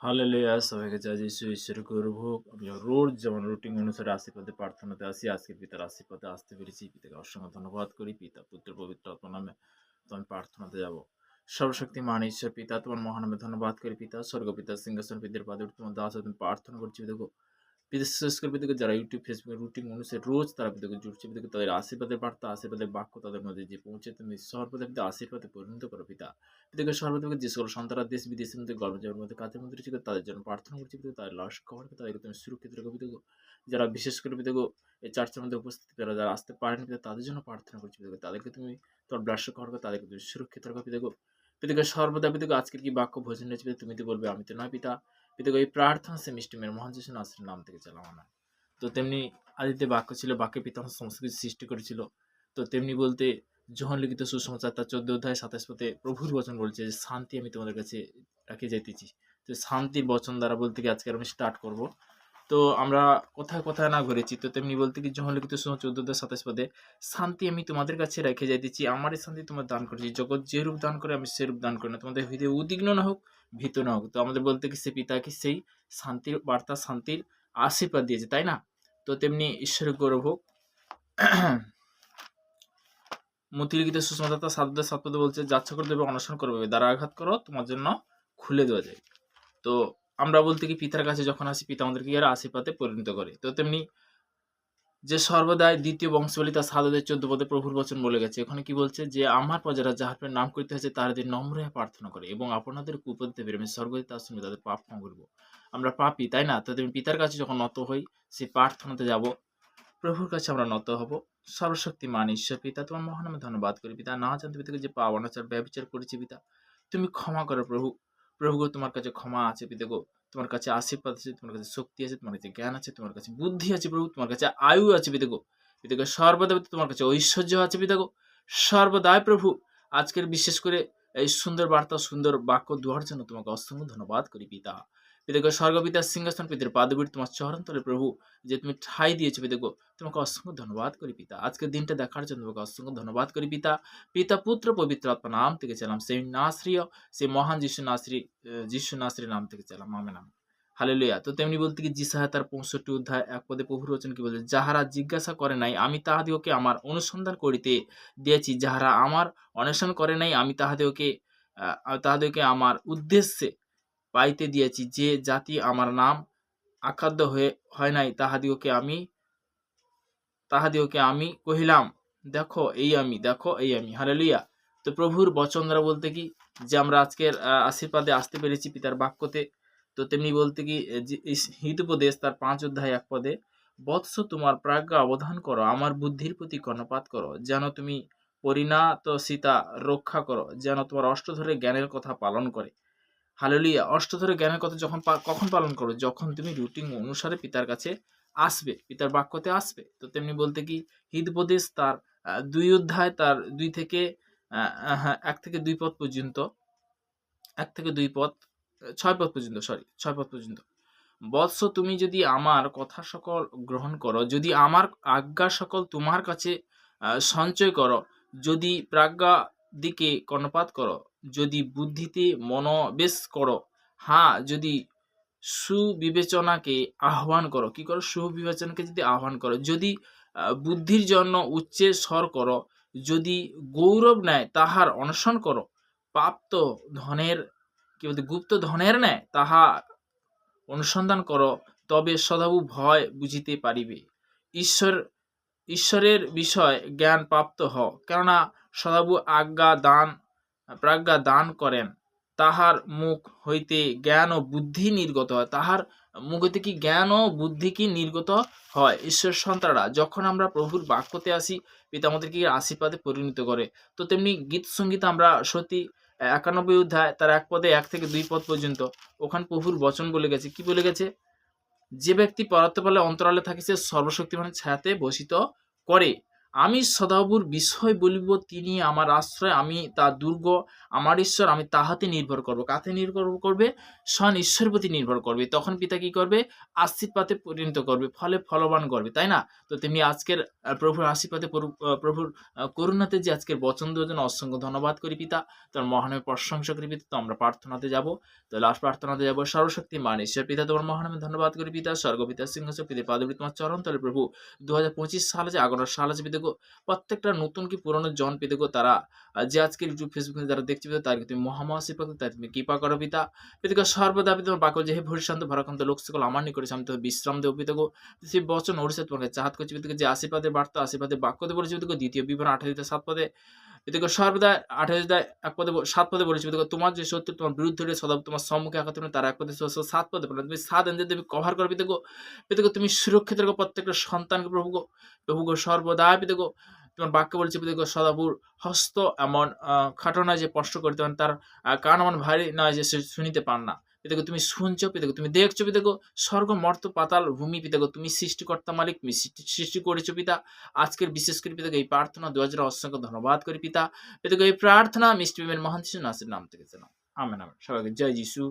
Hallelujah! সবাইকে জয় যিশু ঈশ্বরের গৌরব হোক। আমি রোজ যেমন রুটিন অনুসারে আশীর্বাদে প্রার্থনাতে আসি, আজকে পিতার আশীর্বাদে আসতে পেরেছি। পিতাকে অসংখ্য ধন্যবাদ করি। পিতা, পুত্র, পবিত্র আত্মার নামে তো আমি প্রার্থনাতে যাব। সর্বশক্তিমান ঈশ্বর পিতা, তোমার মহানামে ধন্যবাদ করি পিতা। স্বর্গপিতা সিংহাসন পিতার পাদে তোমার দাস তুমি প্রার্থনা করছি দেখো। বিশেষ করে পিতাকে যারা ইউটিউব ফেসবুকে রুটিন অনুসারে রোজ তারা পিতাকে জুড়ছে, পিতাকে তাদের আশীর্বাদের বার্তা, আশীর্বাদের বাক্য তাদের মধ্যে যে পৌঁছে তুমি সর্বদা পিতা আশীর্বাদে পরিণত করো পিতা। পিতাকে সর্বদা যে সকল সন্তানরা দেশ বিদেশের মধ্যে গর্ভজয়ের মধ্যে কাজের মধ্যে ছিল তাদের জন্য প্রার্থনা করছি পিতা, তাদের লাশ কভার তাদেরকে তুমি সুরক্ষিত রেখো পিতাকে। যারা বিশেষ করে পিতাকে এই চার্চের মধ্যে উপস্থিত যারা যারা আসতে পারেন পিতা তাদের জন্য প্রার্থনা করছি পিতাকে, তাদেরকে তুমি তোমার ব্লাশ কভার করে তাদেরকে তুমি সুরক্ষিত রাখো পিতাকে। পিতাকে সর্বদা পিতাকে আজকের কি বাক্য ভোজন রয়েছে পিতা, তুমি তো বলবে আমি তো নয় পিতা। পিতাকে এই প্রার্থনা সে মিষ্টি মেয়ের মহান যিশু নাসরির নাম থেকে চালাও না। তো তেমনি আদিতে বাক্য ছিল, বাক্যে পিতা সমস্ত কিছু সৃষ্টি করেছিল। তো তেমনি বলতে যোহন লিখিত সুসমাচার তার 14 অধ্যায় 27 পদে প্রভুর বচন বলছে যে শান্তি আমি তোমাদের কাছে রেখে যাইতেছি। তো শান্তির বচন দ্বারা বলতে কি আজকে আমি স্টার্ট করব। তো আমরা কোথায় কোথায় না ঘুরেছি, তো তেমনি বলতে কি যোহন লিখিত সুসমাচার 14 অধ্যায় 27 পদে শান্তি আমি তোমাদের কাছে রেখে যাইতেছি, আমারই শান্তি তোমার দান করেছি। জগৎ যে রূপ দান করে আমি সে রূপ দান করি না, তোমাদের হৃদয়ে উদ্বিগ্ন না হোক, ভীত না হোক। তো আমাদের বলতে কি সে পিতা কি সেই শান্তির বার্তা, শান্তির আশীর্বাদ দিয়েছে, তাই না? তো তেমনি ঈশ্বরের গৌরব হোক। মতিলিখিত সুষমাতা সাধুদের সাতপদে বলছে যাচ্ছা করে দেবে, অনশন করবে, দ্বারা আঘাত করো, তোমার জন্য খুলে দেওয়া যায়। তো আমরা বলতে কি পিতার কাছে যখন আসি পিতা আমাদেরকে এর আশীর্বাদে পরিণত করে। তো তেমনি যে সর্বদাই দ্বিতীয় বংশাবলী তার সাধুদের 14 পদে প্রভুর বচন বলে গেছে। এখানে কি বলছে যে আমার প্রজারা যাহার নাম করিতে হয়েছে তাহাদের নম্র হয়ে প্রার্থনা করে এবং আপনাদের কুপদে বেরোবে স্বর্গতে তার সঙ্গে তাদের পাপ ক্ষমা করবো। আমরা পাপি, তাই না? তো তেমনি পিতার কাছে যখন নত হই সে প্রার্থনাতে যাব, প্রভুর কাছে আমরা নত হব। সর্বশক্তিমান ঈশ্বর পিতা, তোমার মহানামে ধন্যবাদ করি পিতা। না জানতে পিতাকে যে পাপ অনাচার ব্যভিচার করেছি পিতা, তুমি ক্ষমা করো প্রভু। প্রভু গো, তোমার কাছে ক্ষমা আছে পিতা গো, তোমার কাছে আশীর্বাদ আছে, তোমার কাছে শক্তি আছে, তোমার কাছে জ্ঞান আছে, তোমার কাছে বুদ্ধি আছে প্রভু, তোমার কাছে আয়ু আছে পিতা গো। পিতা গো সর্বদা পিতা তোমার কাছে ঐশ্বর্য আছে পিতা গো, সর্বদাই প্রভু। আজকের বিশেষ করে এই সুন্দর বার্তা, সুন্দর বাক্য দেওয়ার জন্য তোমাকে অসংখ্য ধন্যবাদ করি পিতা। পিতা গো স্বর্গপিতার সিংহাসন পিতার পাদবীর তোমার চরণতলে প্রভু যে তুমি ঠাঁই দিয়েছো পিতা গো, তোমাকে অসংখ্য ধন্যবাদ করি পিতা। আজকের দিনটা দেখার জন্য তোমাকে অসংখ্য ধন্যবাদ করি পিতা। পিতা পুত্র পবিত্র আত্মা নাম থেকে চালাম, সেই নাসরীয় সেই মহান যিশু নাসরি নাম থেকে চালাম, আমেন আমেন। হালেলুয়া। তো তেমনি বলতে কি যিশায়া তার 65 অধ্যায় 1 পদে প্রভুর বচন কি বলে, যাহারা জিজ্ঞাসা করে নাই আমি তাহাদিওকে আমার অনুসন্ধান করিতে দিয়েছি, যাহারা আমার অন্বেষণ করে নাই আমি তাহাদেরকে আমার উদ্দেশ্যে পাইতে দিয়েছি। যে জাতি আমার নাম আখাদ্য হয় নাই তাহাদিওকে আমি কহিলাম দেখো এই আমি, দেখো এই আমি। হালেলুয়া। তো প্রভুর বচন দ্বারা বলতে কি যে আমরা আজকের আশীর্বাদে আসতে পেরেছি পিতার বাক্যতে। তো তেমনি বলতে কি হিতোপদেশ তার 5 অধ্যায় 1 পদে, বৎস তোমার প্রাজ্ঞা অবধান করো, আমার বুদ্ধির প্রতি কর্ণপাত করো, যেন তুমি পরিণাত সীতা রক্ষা করো, যেন তোমার অষ্টধরে জ্ঞানের কথা পালন করে। হালেলুয়া। অষ্টধরে জ্ঞানের কথা কখন পালন করো? যখন তুমি রুটিন অনুসারে পিতার কাছে আসবে, পিতার বাক্যতে আসবে। তো তেমনি বলতে কি হিতোপদেশ তার 2 অধ্যায় তার 2 থেকে 1 থেকে 2 পদ পর্যন্ত, 1 থেকে 2 পদ 6 পদ পর্যন্ত, 6 পদ পর্যন্ত। বৎস তুমি যদি আমার কথা সকল গ্রহণ করো, যদি আমার আজ্ঞা সকল তোমার কাছে সঞ্চয় করো, যদি প্রাজ্ঞা দিকে কর্ণপাত করো, যদি বুদ্ধিতে মনোবেশ করো, হ্যাঁ যদি সুবিবেচনাকে আহ্বান করো, কি করো? সুবিবেচনাকে যদি আহ্বান করো, যদি বুদ্ধির জন্য উচ্চে স্বর করো, যদি গৌরব নেয় তাহার অনশন করো, প্রাপ্ত ধনের কি বলতে গুপ্ত ধনের নেয় তাহা অনুসন্ধান করো, তবে সদাবু ভয় বুঝিতে পারিবে। ঈশ্বরের বিষয় জ্ঞান প্রাপ্ত হও, কেননা সদাবু প্রাজ্ঞা দান করেন, তাহার মুখ হইতে জ্ঞান ও বুদ্ধি নির্গত হয়। তাহার মুখ হইতে কি জ্ঞান ও বুদ্ধি কি নির্গত হয়। ঈশ্বর সন্তানরা যখন আমরা প্রভুর বাক্যতে আসি, পিতা আমাদেরকে আশীর্বাদে পরিণত করে। তো তেমনি গীত সঙ্গীত আমরা সত্যি 91 অধ্যায় তার 1 পদে 1 থেকে 2 পদ পর্যন্ত ওখানে প্রভুর বচন বলে গেছে। কি বলে গেছে? যে ব্যক্তি পরাত্মপালে অন্তরালে থাকে সে সর্বশক্তিমানের ছায়াতে বসিত করে। আমি সদাপ্রভুর বিষয় বলিব, তিনি আমার আশ্রয়, আমি তার দুর্গ, আমার ঈশ্বর, আমি তাহাতে নির্ভর করব। কাতে নির্ভর করবে? স্বয়ং ঈশ্বরের প্রতি নির্ভর করবে। তখন পিতা কি করবে? আশীর্বাদে পরিণত করবে, ফলে ফলবান করবে, তাই না? তো তেমনি আজকের প্রভুর আশীর্বাদে প্রভুর করুণাতে যে আজকের বচন দেওয়ার জন্য অসংখ্য ধন্যবাদ করি পিতা, তার মহানামে প্রশংসা করি পিতা। তো আমরা প্রার্থনাতে যাব, তো লাস্ট প্রার্থনাতে যাব। সর্বশক্তিমান ঈশ্বর পিতা, তোমার মহানামে ধন্যবাদ করি পিতা, স্বর্গপিতা সিংহাসন পিতা পাদবী তোমার চরণ তলে প্রভু 2025 সালে যে আগানোর সাল আছে পিতাগো, প্রত্যেকটা নতুন কি পুরনো জন পিতাগো, তারা যে আজকে ইউটিউব ফেসবুকে যারা দেখছে পিতা, তাদেরকে তুমি মহামহাশীর্বাদ, তাদের তুমি কৃপা করো পিতা। পিতাগো সর্বদা পিতা তোমার বাক্য যে হে ভরিশান্ত ভারাক্রান্ত লোক সকল আমার নিকটে আমি তো বিশ্রাম দেব পিতাগো। সেই বচন ওড়িশা তোমাকে চাহাত করছি পিতাগো, যে আশীর্বাদের বার্তা আশীর্বাদের বাক্য দিয়ে বলেছি পিতাগো, দ্বিতীয় বিবরণ 28-7 পদে পিতাগো সর্বদা 28 1 পদে 7 পদে বলেছি পিতাগো, তোমার যে শত্রু তোমার বিরুদ্ধে সদা তোমার সম্মুখে আঘাত করে, তারা 1 পদে 7 পদে বলে তুমি 7 এনজে তুমি কভার করো পিতাগো। পিতাগো তুমি সুরক্ষিত রাখো প্রত্যেকটা সন্তানকে প্রভুগো। প্রভুগো সর্বদা পিতাগো তোমার বাক্য বলছে পিতাগো, সদাপুর হস্ত এমন খাটো নয় যে স্পষ্ট করতে পারেন, তার কান এমন ভারী নয় যে সে শুনিতে পান না। পিতাগো তুমি শুনছো পিতাগো, তুমি দেখছো পিতাগো, স্বর্গ মর্ত পাতাল ভূমি পিতাগো, তুমি সৃষ্টিকর্তা মালিক, তুমি সৃষ্টি করেছো পিতা। আজকের বিশেষ করে পিতাগো এই প্রার্থনা 2000 অসংখ্য ধন্যবাদ করি পিতা। পিতাগো এই প্রার্থনা মিষ্টি প্রেমের মহান শিশু নাসির নাম থেকে জানাও, আমেন আমেন। সবাইকে জয় যিশু।